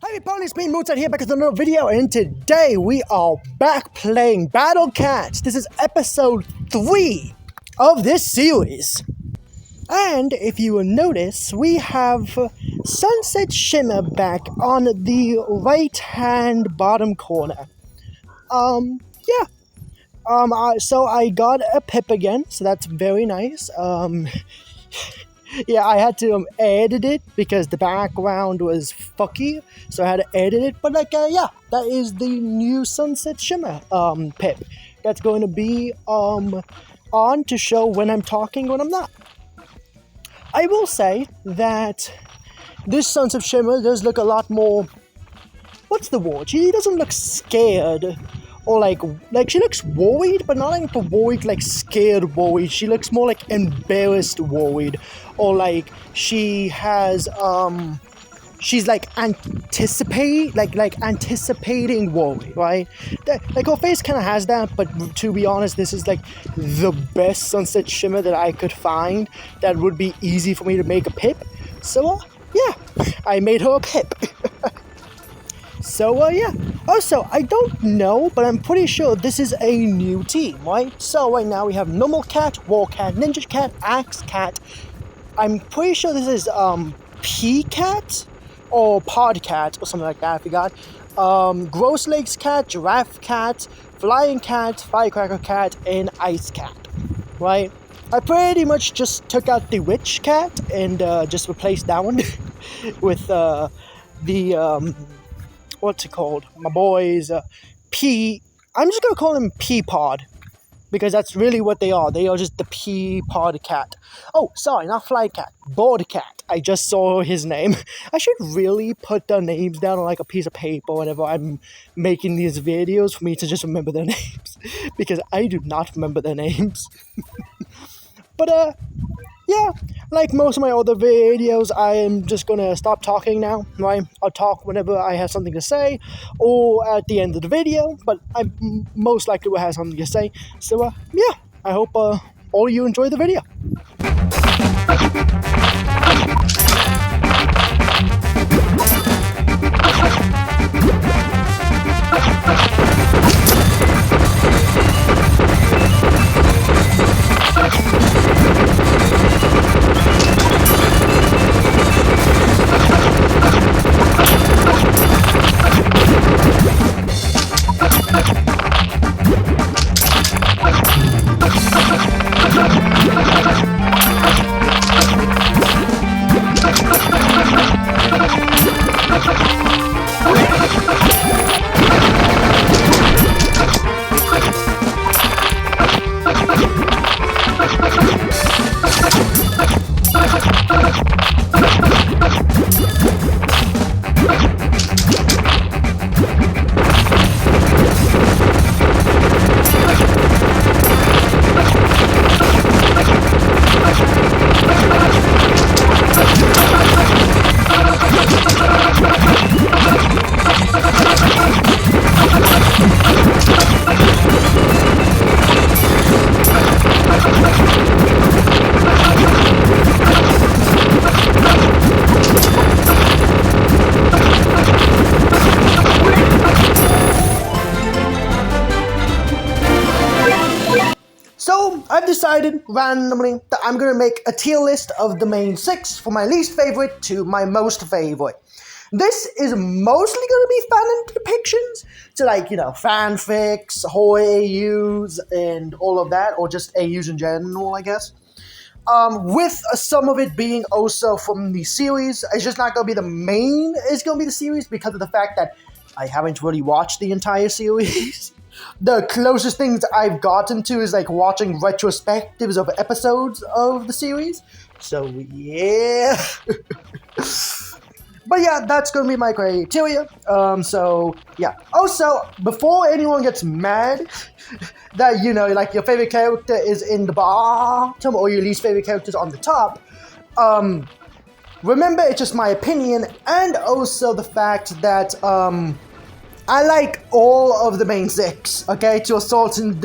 Hey everybody, it's me, Moonset here back with another video, and today we are back playing Battle Cats. This is episode 3 of this series. And if you will notice, we have Sunset Shimmer back on the right-hand bottom corner. So I got a Pip again, so that's very nice. Yeah, I had to edit it because the background was fucky, so I had to edit it. But that is the new Sunset Shimmer Pip. That's going to be on to show when I'm talking, when I'm not. I will say that this Sunset Shimmer does look a lot more. What's the word? She doesn't look scared. Or like she looks worried, but not like worried, like scared worried. She looks more like embarrassed worried, or like she has she's like anticipating worry, right? Like her face kind of has that, but to be honest, this is like the best Sunset Shimmer that I could find that would be easy for me to make a Pip. So yeah, I made her a Pip. So, yeah. Also, I don't know, but I'm pretty sure this is a new team, right? So, right now we have Normal Cat, War Cat, Ninja Cat, Axe Cat. I'm pretty sure this is, Pea Cat? Or Pod Cat, or something like that, I forgot. Gross Legs Cat, Giraffe Cat, Flying Cat, Firecracker Cat, and Ice Cat, right? I pretty much just took out the Witch Cat and, just replaced that one with, what's it called? My boys, I'm just gonna call him Pea Pod, because that's really what they are. They are just the Pea Pod Cat. Oh, sorry, not Fly Cat, Board Cat. I just saw his name. I should really put their names down on like a piece of paper whenever I'm making these videos for me to just remember their names, because I do not remember their names. But, yeah, like most of my other videos, I am just gonna stop talking now, right? I'll talk whenever I have something to say, or at the end of the video, but I most likely will have something to say. So, yeah, I hope all of you enjoy the video. So, I've decided randomly that I'm going to make a tier list of the main 6 from my least favorite to my most favorite. This is mostly going to be fan depictions, so like, fanfics, whole AUs, and all of that, or just AUs in general, I guess. With some of it being also from the series. It's just not going to be the main, it's going to be the series because of the fact that I haven't really watched the entire series. The closest things I've gotten to is like watching retrospectives of episodes of the series. So yeah. But yeah, that's gonna be my criteria. So yeah. Also, before anyone gets mad that like your favorite character is in the bottom or your least favorite character is on the top, remember it's just my opinion, and also the fact that I like all of the main 6, okay? To a certain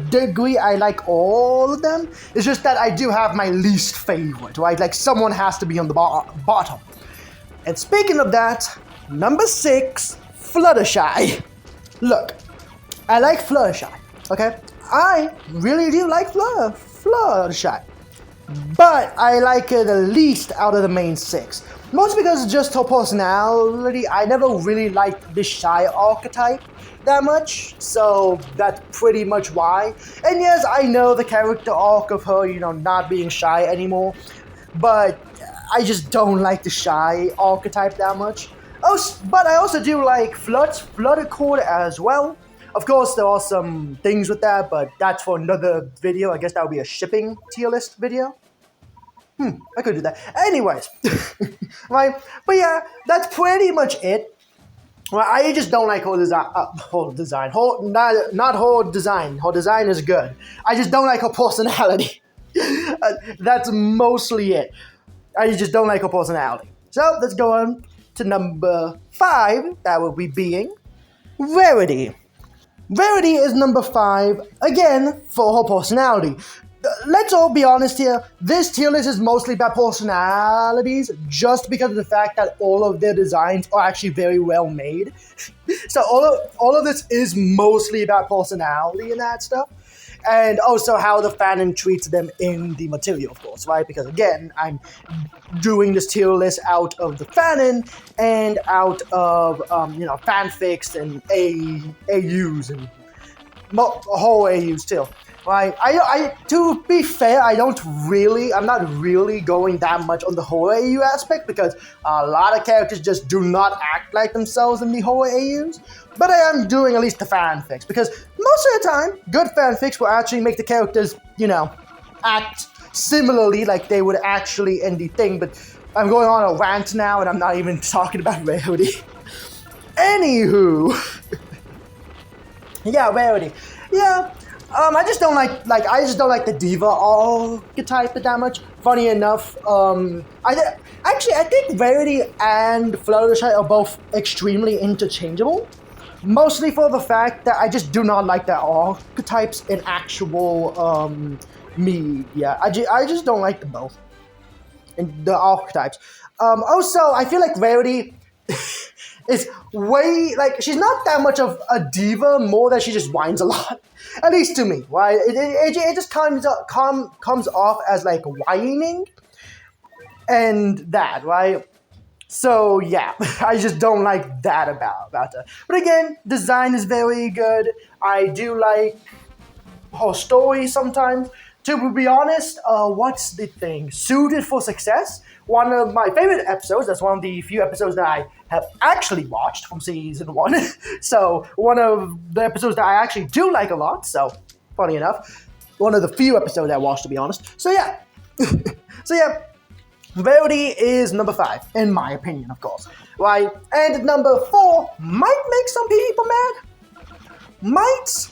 degree, I like all of them. It's just that I do have my least favorite, right? Like, someone has to be on the bottom. And speaking of that, Number 6, Fluttershy. Look, I like Fluttershy, okay? I really do like Fluttershy. But I like her the least out of the main 6. Mostly because just her personality. I never really liked the shy archetype that much, so that's pretty much why. And yes, I know the character arc of her, not being shy anymore, but I just don't like the shy archetype that much. Oh, but I also do like Fluttercore as well. Of course, there are some things with that, but that's for another video. I guess that would be a shipping tier list video. I could do that. Anyways, right? But yeah, that's pretty much it. Well, I just don't like her design. Not her design. Her design is good. I just don't like her personality. That's mostly it. I just don't like her personality. So let's go on to number 5. That will be being Rarity. Rarity is number 5, again, for her personality. Let's all be honest here, this tier list is mostly about personalities just because of the fact that all of their designs are actually very well made. So all of this is mostly about personality and that stuff. And also how the fanon treats them in the material, of course, right? Because again, I'm doing this tier list out of the fanon and out of, fanfics and AUs and whole AUs too. Right, I to be fair, I'm not really going that much on the horror AU aspect because a lot of characters just do not act like themselves in the horror AUs. But I am doing at least the fanfics because most of the time, good fanfics will actually make the characters, act similarly like they would actually in the thing. But I'm going on a rant now and I'm not even talking about Rarity. Anywho, yeah, Rarity, yeah. I just don't like the diva archetype that much. Funny enough, I think Rarity and Fluttershy are both extremely interchangeable. Mostly for the fact that I just do not like the archetypes in actual media. I just don't like them both. And the archetypes. Also, I feel like Rarity is way, she's not that much of a diva, more that she just whines a lot. At least to me, right? It just comes off as, whining and that, right? So, yeah, I just don't like that about her. But again, design is very good. I do like her story sometimes. To be honest, what's the thing? Suited for Success? One of my favorite episodes. That's one of the few episodes that I have actually watched from season 1. So, one of the episodes that I actually do like a lot. So, funny enough, one of the few episodes I watched, to be honest. So, yeah. Rarity is number 5, in my opinion, of course. Right? And number 4 might make some people mad. Might.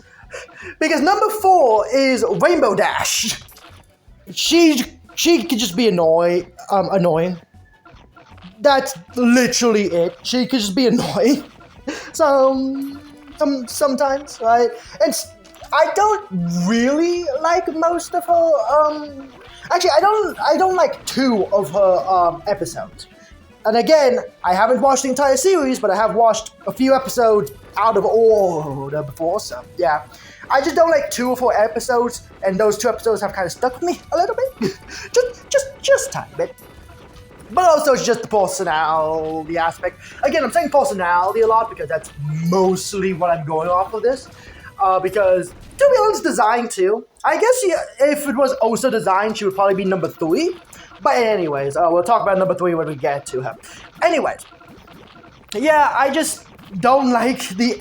Because number 4 is Rainbow Dash. She could just be annoying. That's literally it. She could just be annoying. Sometimes, right? And I don't really like most of her. Actually, I don't like 2 of her episodes. And again, I haven't watched the entire series, but I have watched a few episodes out of order before, so yeah. I just don't like 2 of her episodes, and those 2 episodes have kind of stuck with me a little bit. just a tiny bit. But also it's just the personality aspect. Again, I'm saying personality a lot because that's mostly what I'm going off of this. Because, to be honest, design too. I guess if it was also design, she would probably be number 3. But anyways, we'll talk about number 3 when we get to her. Anyways, yeah, I just don't like the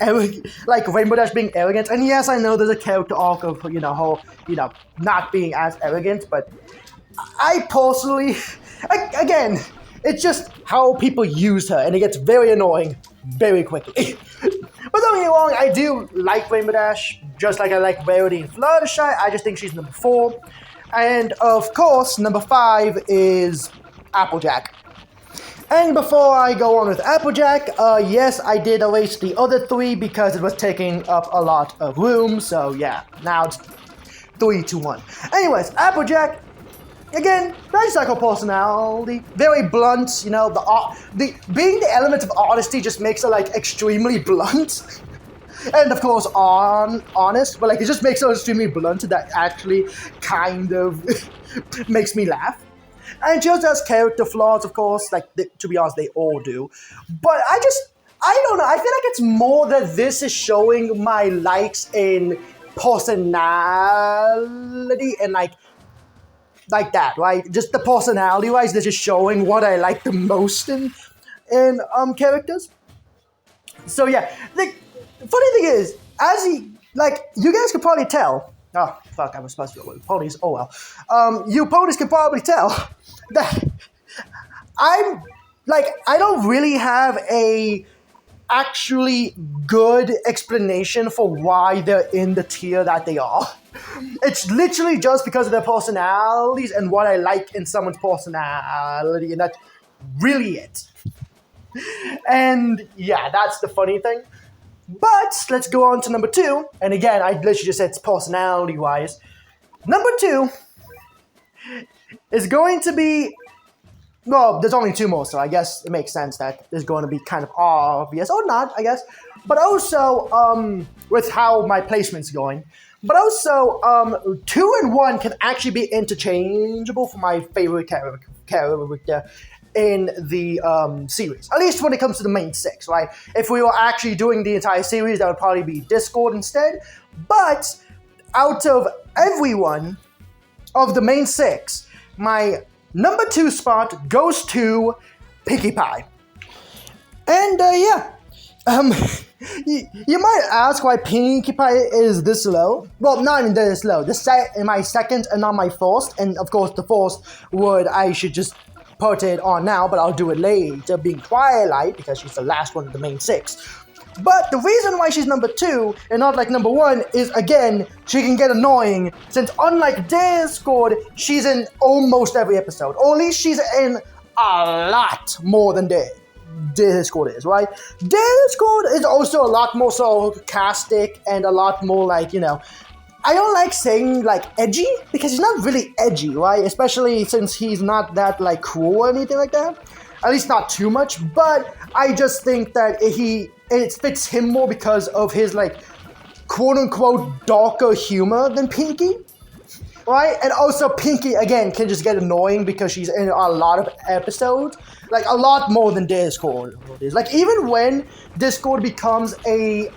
Rainbow Dash being arrogant. And yes, I know there's a character arc of her, not being as arrogant. But I personally, again, it's just how people use her, and it gets very annoying very quickly. But don't get me wrong, I do like Rainbow Dash, just like I like Rarity and Fluttershy. I just think she's number 4. And of course, number 5 is Applejack. And before I go on with Applejack, yes, I did erase the other 3 because it was taking up a lot of room. So yeah, now it's 3, 2, 1. Anyways, Applejack, again, very psycho personality, very blunt. You know, the being the element of honesty just makes her like extremely blunt. And of course, honest, but like it just makes her extremely blunt that actually kind of makes me laugh. And she also has character flaws, of course. Like to be honest, they all do. But I don't know. I feel like it's more that this is showing my likes in personality and like that, right? Just the personality wise, they're just showing what I like the most in characters. So yeah, the funny thing is, as he like, you guys could probably tell. Oh fuck, I was supposed to go with ponies. Oh well, you ponies can probably tell that I'm like I don't really have a actually good explanation for why they're in the tier that they are. It's literally just because of their personalities and what I like in someone's personality, and that's really it. And yeah, that's the funny thing. But let's go on to number 2. And again, I literally just said personality-wise. Number 2 is going to be... Well, there's only 2 more, so I guess it makes sense that it's going to be kind of obvious. Or not, I guess. But also, with how my placement's going. But also, 2 and 1 can actually be interchangeable for my favorite character in the series. At least when it comes to the main 6, right? If we were actually doing the entire series, that would probably be Discord instead. But out of everyone of the main 6, my number 2 spot goes to Pinkie Pie. And yeah, you might ask why Pinkie Pie is this low. Well, not even this low. In my second and not my first. And of course, the first I should just put it on now, but I'll do it later, being Twilight, because she's the last one of the main 6. But the reason why she's number 2 and not like number 1 is, again, she can get annoying, since unlike Discord, she's in almost every episode. Or at least she's in a lot more than Discord is, right? Discord is also a lot more sarcastic and a lot more like, you know, I don't like saying, like, edgy, because he's not really edgy, right? Especially since he's not that, like, cruel or anything like that. At least not too much, but I just think that it fits him more because of his, like, quote-unquote darker humor than Pinkie, right? And also Pinkie, again, can just get annoying because she's in a lot of episodes. Like, a lot more than Discord is. Like, even when Discord becomes a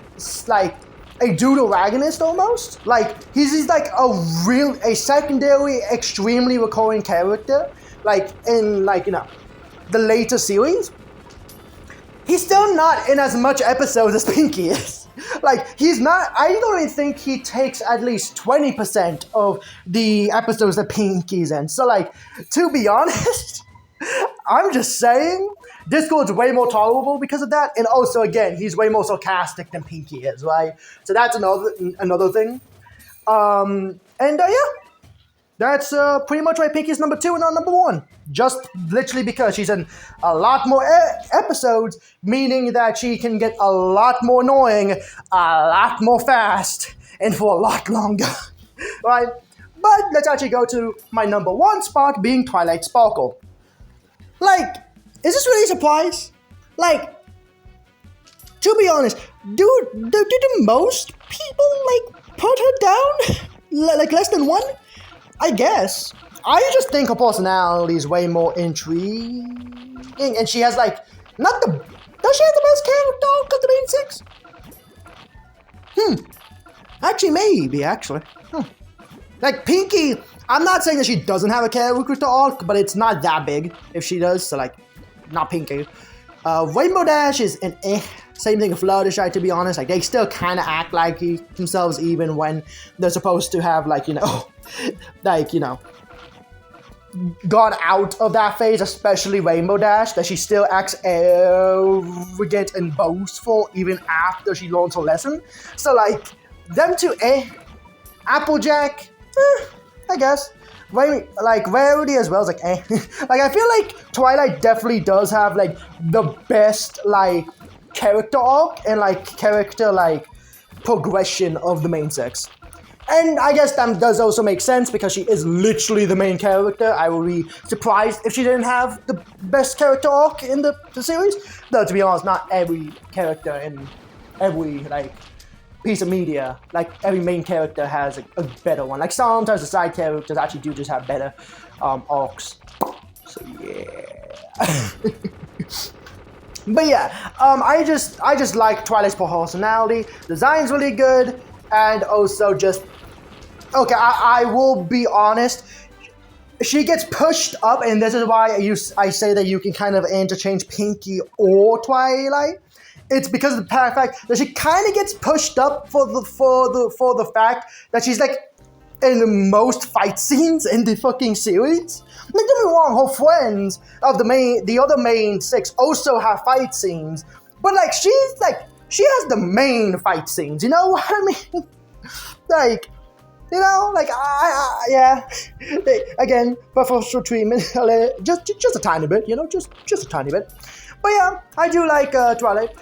deuteragonist almost. Like, he's like a secondary, extremely recurring character. Like, in, like, you know, the later series. He's still not in as much episodes as Pinkie is. Like, he's not, I don't even think he takes at least 20% of the episodes that Pinkie's in. So, like, to be honest, I'm just saying, Discord's way more tolerable because of that, and also, again, he's way more sarcastic than Pinkie is, right? So that's another thing. Yeah, that's pretty much why Pinkie's number 2 and not number 1. Just literally because she's in a lot more episodes, meaning that she can get a lot more annoying, a lot more fast, and for a lot longer, right? But let's actually go to my number 1 spot, being Twilight Sparkle. Like, is this really a surprise? Like, to be honest, do most people, like, put her down? Like, less than 1? I guess. I just think her personality is way more intriguing, and she has, like, does she have the best character of the main 6? Actually, maybe, actually. Like, Pinkie, I'm not saying that she doesn't have a character arc, but it's not that big if she does, so, like, not Pinkie. Rainbow Dash is an same thing with Fluttershy, to be honest. Like, they still kind of act like themselves even when they're supposed to have, like, you know, like, you know, gone out of that phase, especially Rainbow Dash, that she still acts arrogant and boastful even after she learns her lesson. So, like, them two, Applejack, I guess. Like, Rarity as well is like, Like, I feel like Twilight definitely does have, like, the best, like, character arc and, like, character, like, progression of the main 6. And I guess that does also make sense because she is literally the main character. I would be surprised if she didn't have the best character arc in the series. Though, to be honest, not every character in every, like, piece of media, like, every main character has a better one. Like, sometimes the side characters actually do just have better arcs. So, yeah. But yeah, I just like Twilight's personality. Design's really good, and also just okay. I will be honest. She gets pushed up, and this is why I say that you can kind of interchange Pinkie or Twilight. It's because of the fact that she kind of gets pushed up for the fact that she's like in the most fight scenes in the fucking series. Like, don't get me wrong, her friends of the other main 6 also have fight scenes, but like she has the main fight scenes. You know what I mean? Like, you know, like yeah. Again, preferential treatment, just a tiny bit. You know, just a tiny bit. But yeah, I do like Twilight.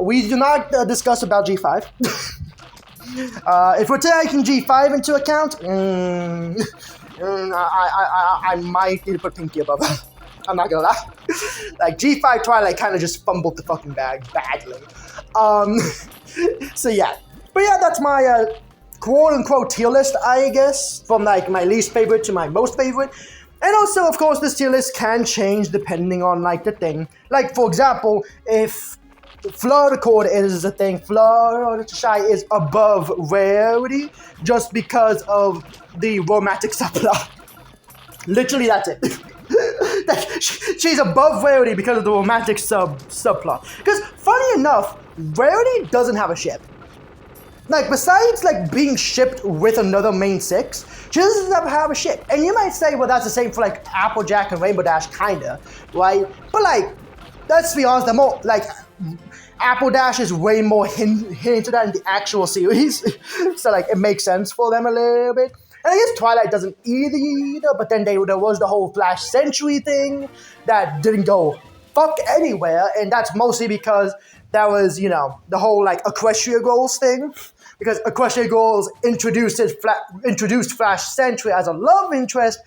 We do not discuss about G5. If we're taking G5 into account, I might need to put Pinkie above her. I'm not gonna lie. Like, G5 Twilight kind of just fumbled the fucking bag badly. So yeah. But yeah, that's my quote-unquote tier list, I guess. From like my least favorite to my most favorite. And also, of course, this tier list can change depending on like the thing. Like, for example, if Fluttercore is a thing, Fluttershy is above Rarity just because of the romantic subplot. Literally, that's it. She's above Rarity because of the romantic subplot. Because, funny enough, Rarity doesn't have a ship. Like, besides, like, being shipped with another main 6, she doesn't ever have a ship. And you might say, well, that's the same for, like, Applejack and Rainbow Dash, kinda, right? But, like, let's be honest, the more, like, Apple Dash is way more hinted at in the actual series. So, like, it makes sense for them a little bit. And I guess Twilight doesn't either, but then there was the whole Flash Century thing that didn't go fuck anywhere, and that's mostly because that was, you know, the whole, like, Equestria Girls thing. Because Equestria Girls introduced Flash Century as a love interest,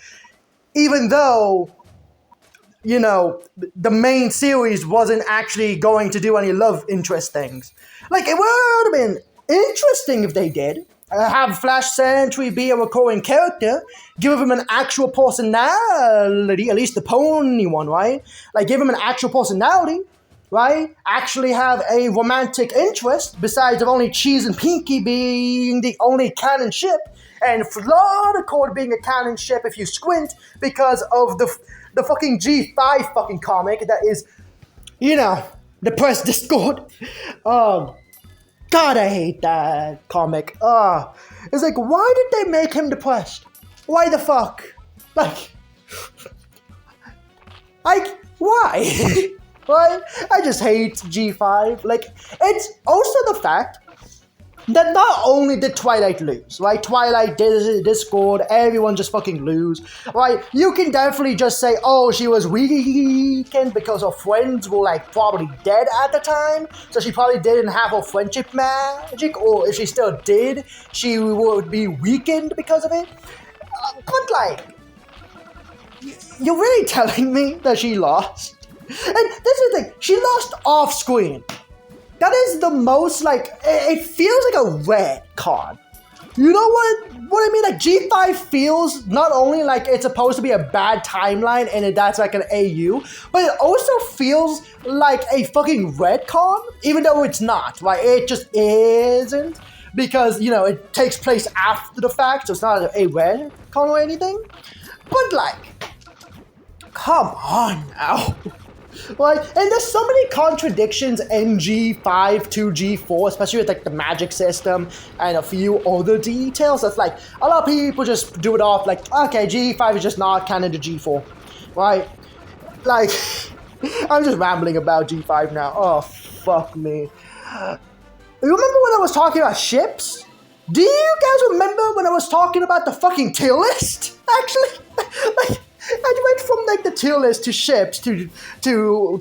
even though, you know, the main series wasn't actually going to do any love interest things. Like, it would have been interesting if they did. Have Flash Century be a recurring character, give him an actual personality, at least the pony one, right? Like, give him an actual personality, right? Actually have a romantic interest, besides of only Cheese and Pinkie being the only canon ship, and Fluttercore being a canon ship if you squint, because of the fucking G5 fucking comic that is, you know, the press Discord. God, I hate that comic. It's like, why did they make him depressed? Why the fuck? Like, why? Right? I just hate G5. Like, it's also the fact that not only did Twilight lose, right? Twilight did Discord, everyone just fucking lose, right? You can definitely just say, oh, she was weakened because her friends were, like, probably dead at the time, so she probably didn't have her friendship magic, or if she still did, she would be weakened because of it. But, like, you're really telling me that she lost? And this is the thing, she lost off screen. That is the most, like, it feels like a red card. You know what I mean? Like, G5 feels not only like it's supposed to be a bad timeline and that's like an AU, but it also feels like a fucking red card, even though it's not, right? It just isn't, because, you know, it takes place after the fact, so it's not a red card or anything. But, like, come on now. Like, and there's so many contradictions in G5 to G4, especially with, like, the magic system and a few other details. That's like, a lot of people just do it off like, okay, G5 is just not canon to G4, right? Like, I'm just rambling about G5 now. Oh, fuck me. You remember when I was talking about ships? Do you guys remember when I was talking about the fucking tier list? Actually, like, I went from, like, the tier list to ships to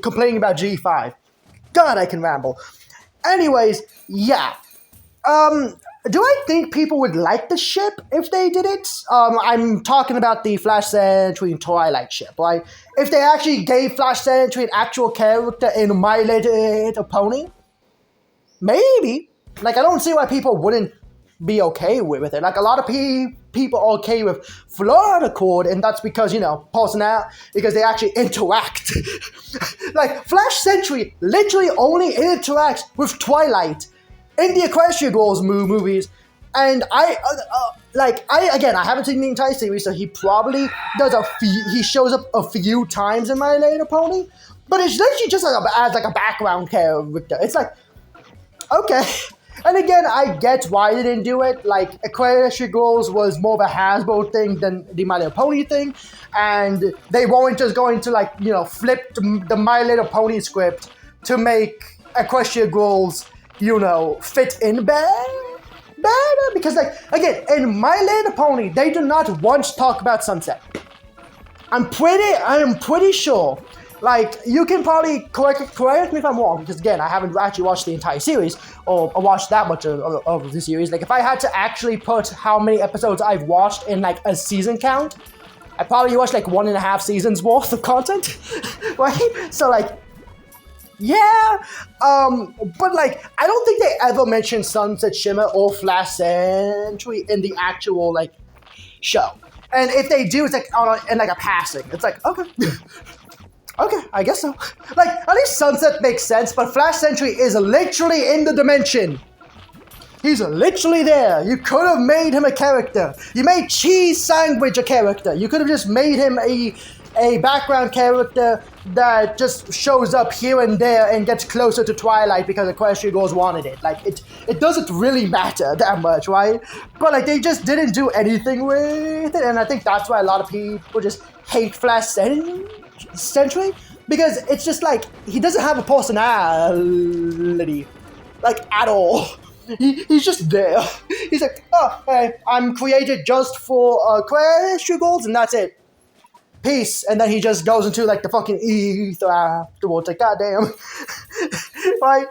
complaining about G5. God, I can ramble. Anyways, yeah. do I think people would like the ship if they did it? I'm talking about the Flash Sentry and Twilight ship, right? If they actually gave Flash Sentry an actual character in My Little Pony, maybe. Like, I don't see why people wouldn't be okay with it. Like, a lot of people are okay with Florida Cord, and that's because, because they actually interact. Like, Flash Sentry literally only interacts with Twilight in the Equestria Girls movies, and I haven't seen the entire series, so he probably he shows up a few times in My Little Pony, but it's literally just as a background character. It's like, okay. And again, I get why they didn't do it. Like, Equestria Girls was more of a Hasbro thing than the My Little Pony thing, and they weren't just going to flip the My Little Pony script to make Equestria Girls fit in better, because again, in My Little Pony, they do not once talk about Sunset. I am pretty sure. Like, you can probably correct me if I'm wrong, because again, I haven't actually watched the entire series, or watched that much of the series. Like, if I had to actually put how many episodes I've watched in a season count, I probably watched 1.5 seasons worth of content, right? So yeah, but I don't think they ever mentioned Sunset Shimmer or Flash Sentry in the actual show. And if they do, it's in a passing. It's okay. Okay, I guess so. At least Sunset makes sense, but Flash Sentry is literally in the dimension. He's literally there. You could have made him a character. You made Cheese Sandwich a character. You could have just made him a background character that just shows up here and there and gets closer to Twilight because Equestria Girls wanted it. It doesn't really matter that much, right? But they just didn't do anything with it, and I think that's why a lot of people just hate Flash Sentry, because it's just he doesn't have a personality, at all. He's just there. He's oh, hey, I'm created just for Equestria Girls, and that's it. Peace. And then he just goes into the fucking ether afterwards. Goddamn. Right?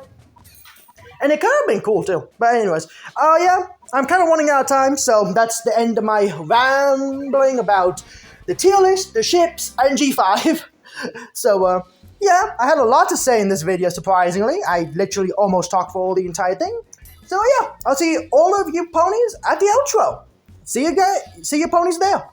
And it could have been cool too. But anyways, yeah, I'm kind of running out of time, so that's the end of my rambling about the tier list, the ships, and G5. So, yeah, I had a lot to say in this video, surprisingly. I literally almost talked for the entire thing. So, yeah, I'll see all of you ponies at the outro. See you guys. See you ponies there.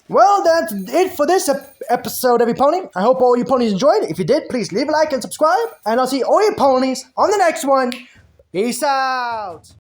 Well, that's it for this episode, every pony. I hope all you ponies enjoyed. If you did, please leave a like and subscribe. And I'll see all you ponies on the next one. Peace out.